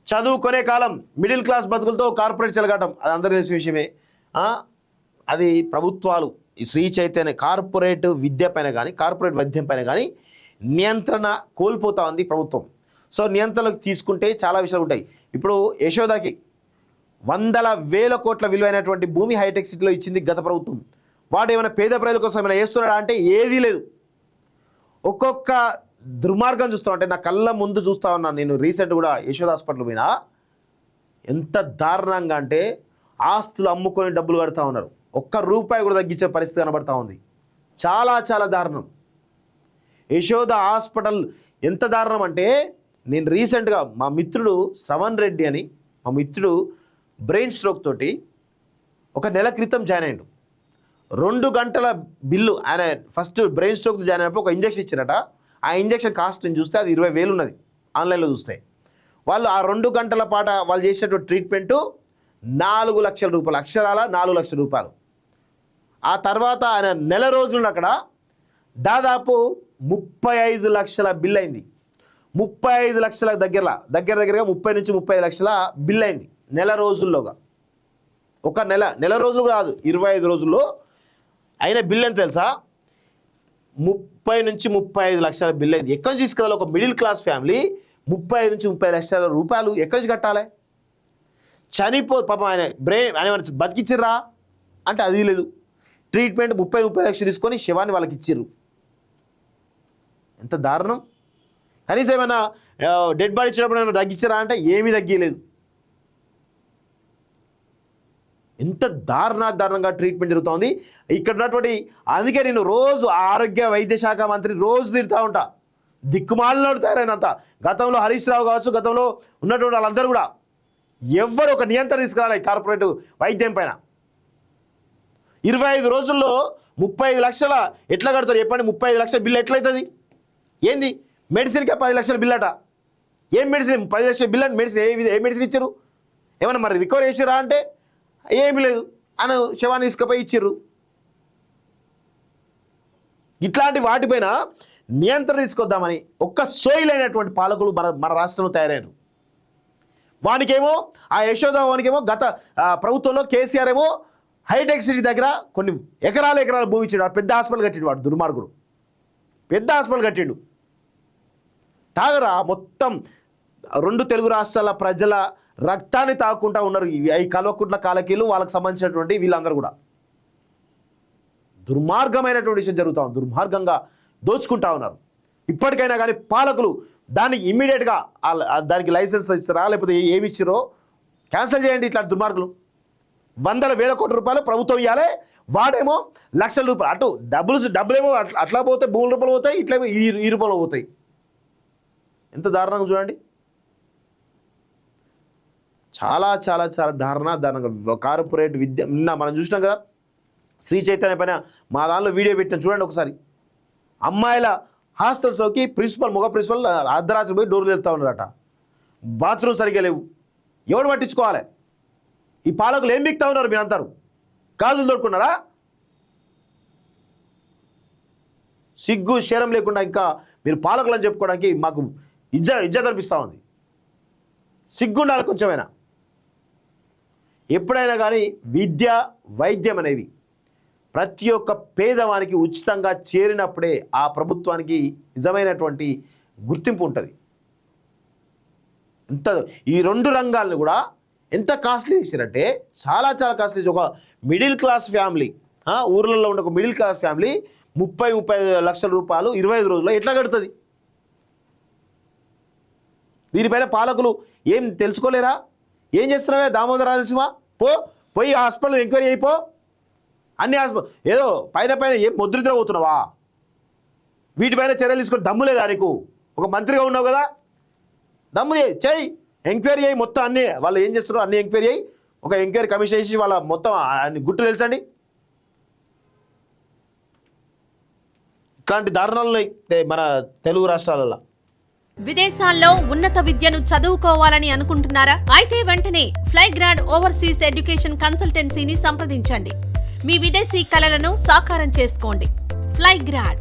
చదువుకునే కాలం, middle class బతుకులతో corporate చెలగాటం, అది అందరికీ తెలిసిన విషయమే. అది ప్రభుత్వాలు ఈ శ్రీ చైతన్య కార్పొరేట్ విద్య పైన కానీ కార్పొరేట్ వైద్యం పైన కానీ నియంత్రణ కోల్పోతా ఉంది ప్రభుత్వం. సో నియంత్రణకు తీసుకుంటే చాలా విషయాలు ఉంటాయి. ఇప్పుడు యశోదాకి వందల వేల కోట్ల విలువైనటువంటి భూమి హైటెక్ సిటీలో ఇచ్చింది గత ప్రభుత్వం. వాడు ఏమైనా పేద ప్రజల కోసం ఏమైనా వేస్తున్నాడా అంటే ఏదీ లేదు. ఒక్కొక్క దుర్మార్గం చూస్తా ఉంటే నా కళ్ళ ముందు చూస్తూ ఉన్నాను. నేను రీసెంట్ కూడా యశోద హాస్పిటల్ పోయినా, ఎంత దారుణంగా అంటే ఆస్తులు అమ్ముకొని డబ్బులు కడతా ఉన్నారు. ఒక్క రూపాయి కూడా తగ్గించే పరిస్థితి కనబడతా ఉంది. చాలా చాలా దారుణం. యశోద హాస్పిటల్ ఎంత దారుణం అంటే, నేను రీసెంట్గా మా మిత్రుడు శ్రవణ్ రెడ్డి అని, మా మిత్రుడు బ్రెయిన్ స్ట్రోక్ తోటి ఒక నెల క్రితం జాయిన్ అయ్యాడు. 2 గంటల బిల్లు. ఆయన ఫస్ట్ బ్రెయిన్ స్ట్రోక్ జాయిన్ అయినప్పుడు ఒక ఇంజక్షన్ ఇచ్చారట. ఆ ఇంజక్షన్ కాస్ట్ నేను చూస్తే అది 20,000 ఉన్నది ఆన్లైన్లో చూస్తే. వాళ్ళు ఆ 2 గంటల పాట వాళ్ళు చేసినటువంటి ట్రీట్మెంటు 4 లక్షల రూపాయలు, అక్షరాల 4 లక్షల రూపాయలు. ఆ తర్వాత ఆయన నెల రోజులు అక్కడ దాదాపు 35 లక్షల బిల్ అయింది. 35 లక్షల దగ్గరగా 30 నుంచి 35 లక్షల బిల్ అయింది నెల రోజుల్లోగా. ఒక నెల రోజులు కాదు, 25 రోజుల్లో అయిన బిల్ ఎంత తెలుసా? 30 నుంచి 35 లక్షల బిల్ అయింది. ఎక్కడి నుంచి తీసుకురాలి? ఒక మిడిల్ క్లాస్ ఫ్యామిలీ 35 నుంచి 30 లక్షల రూపాయలు ఎక్కడి నుంచి కట్టాలి? పాపం ఆయన బతికిచ్చిర్రా అంటే అది లేదు. ట్రీట్మెంట్ 30 లక్షలు తీసుకొని శవాన్ని వాళ్ళకి ఇచ్చిర్రు. ఎంత దారుణం! కనీసం ఏమైనా డెడ్ బాడీ ఇచ్చినప్పుడు ఏమైనా తగ్గించారా అంటే ఏమీ తగ్గలేదు. ఎంత దారుణంగా ట్రీట్మెంట్ జరుగుతుంది ఇక్కడ ఉన్నటువంటి. అందుకే నేను రోజు ఆరోగ్య వైద్య శాఖ మంత్రి రోజు తిరుగుతూ ఉంటా. దిక్కుమాలినోడు తయారైనంత. గతంలో హరీష్ రావు కావచ్చు, గతంలో ఉన్నటువంటి వాళ్ళందరూ కూడా ఎవ్వరు ఒక నియంత్రణ తీసుకురాలి కార్పొరేట్ వైద్యం పైన. 25 రోజుల్లో 35 లక్షల ఎట్లా కడతారు చెప్పండి? 35 లక్షల బిల్లు ఎట్లయితుంది? ఏంది మెడిసిన్కే 10 లక్షల బిల్ అట. ఏం మెడిసిన్ 10 లక్షల బిల్ అంటే మెడిసిన్ ఏ మెడిసిన్ ఇచ్చారు? ఏమన్నా మరి రికవర్ చేసిరా అంటే ఏమి లేదు అని శవాన్ని తీసుకుపోయి ఇచ్చిర్రు. ఇట్లాంటి వాటిపైన నియంత్రణ తీసుకొద్దామని ఒక్క సోయిలైనటువంటి పాలకులు మన రాష్ట్రంలో తయారయ్యారు. వానికేమో ఆ యశోద వానికేమో గత ప్రభుత్వంలో కేసీఆర్ ఏమో హైటెక్ సిటీ దగ్గర కొన్ని ఎకరాల భూమి ఇచ్చాడు. పెద్ద హాస్పిటల్ కట్టిండు వాడు దుర్మార్గుడు. పెద్ద హాస్పిటల్ కట్టిండు. తాగరా మొత్తం 2 తెలుగు రాష్ట్రాల ప్రజల రక్తాన్ని తాకుంటా ఉన్నారు ఈ కల్వకుంట్ల కాలకీలు, వాళ్ళకి సంబంధించినటువంటి వీళ్ళందరూ కూడా. దుర్మార్గమైనటువంటి విషయం జరుగుతూ ఉంది. దుర్మార్గంగా దోచుకుంటా ఉన్నారు. ఇప్పటికైనా కానీ పాలకులు దానికి ఇమ్మీడియట్గా దానికి లైసెన్స్ ఇస్తారా లేకపోతే ఏమి ఇచ్చారో క్యాన్సిల్ చేయండి. ఇట్లాంటి దుర్మార్గులు వందల వేల కోట్ల రూపాయలు ప్రభుత్వం ఇవ్వాలి, వాడేమో లక్షల రూపాయలు. అటు డబ్బులేమో అట్లా పోతాయి, భూముల రూపాయలు పోతాయి, ఇట్లేమో ఈ రూపాయలు పోతాయి. ఎంత దారుణంగా చూడండి. చాలా చాలా చాలా దారుణంగా కార్పొరేట్ విద్య. నిన్న మనం చూసినాం కదా శ్రీ చైతన్య పైన మా దానిలో వీడియో పెట్టిన చూడండి ఒకసారి. అమ్మాయిల హాస్టల్స్లోకి మగ ప్రిన్సిపల్ అర్ధరాత్రి పోయి డోర్లు వెళ్తూ ఉన్నారట. బాత్రూమ్ సరిగ్గా లేవు. ఎవడు పట్టించుకోవాలి? ఈ పాలకులు ఏం మిక్తా ఉన్నారు? మీరందరూ కాజులు దొరుకున్నారా? సిగ్గు శరం లేకుండా ఇంకా మీరు పాలకులు అని చెప్పుకోవడానికి మాకు ఇజ్జత్ అనిపిస్తూ ఉంది. సిగ్గుండాలి కొంచెమైనా. ఎప్పుడైనా కానీ విద్య వైద్యం అనేవి ప్రతి ఒక్క పేదవానికి ఉచితంగా చేరినప్పుడే ఆ ప్రభుత్వానికి నిజమైనటువంటి గుర్తింపు ఉంటుంది. ఈ 2 రంగాలను కూడా ఎంత కాస్ట్లీ చేశారంటే చాలా చాలా కాస్ట్లీ. ఒక మిడిల్ క్లాస్ ఫ్యామిలీ, ఊర్లలో ఉండే ఒక మిడిల్ క్లాస్ ఫ్యామిలీ 30-35 లక్షల రూపాయలు 25 రోజుల్లో ఎట్లా కడుతుంది? దీనిపైన పాలకులు ఏం తెలుసుకోలేరా? ఏం చేస్తున్నావే దామోదర రాజసింహ? పోయి హాస్పిటల్ ఎంక్వైరీ అయిపో. అన్ని హాస్పిటల్ ఏదో పైన ఏం ముద్రిద్ర పోతున్నావా? వీటిపైన చర్యలు తీసుకొని దమ్ము లేదా నీకు? ఒక మంత్రిగా ఉన్నావు కదా, దమ్ము చేయి, ఎంక్వైరీ అయ్యి మొత్తం అన్నీ వాళ్ళు ఏం చేస్తున్నారో అన్ని ఎంక్వైరీ అయ్యి ఒక ఎంక్వైరీ కమిషన్ వేసి వాళ్ళ మొత్తం అన్ని గుట్టు తెలుసండి. ఇట్లాంటి దారుణాలు మన తెలుగు రాష్ట్రాలలో. విదేశాల్లో ఉన్నత విద్యను చదువుకోవాలని అనుకుంటున్నారా? అయితే వెంటనే ఫ్లైగ్రాడ్ ఓవర్సీస్ ఎడ్యుకేషన్ కన్సల్టెన్సీని సంప్రదించండి. మీ విదేశీ కలలను సాకారం చేసుకోండి. ఫ్లైగ్రాడ్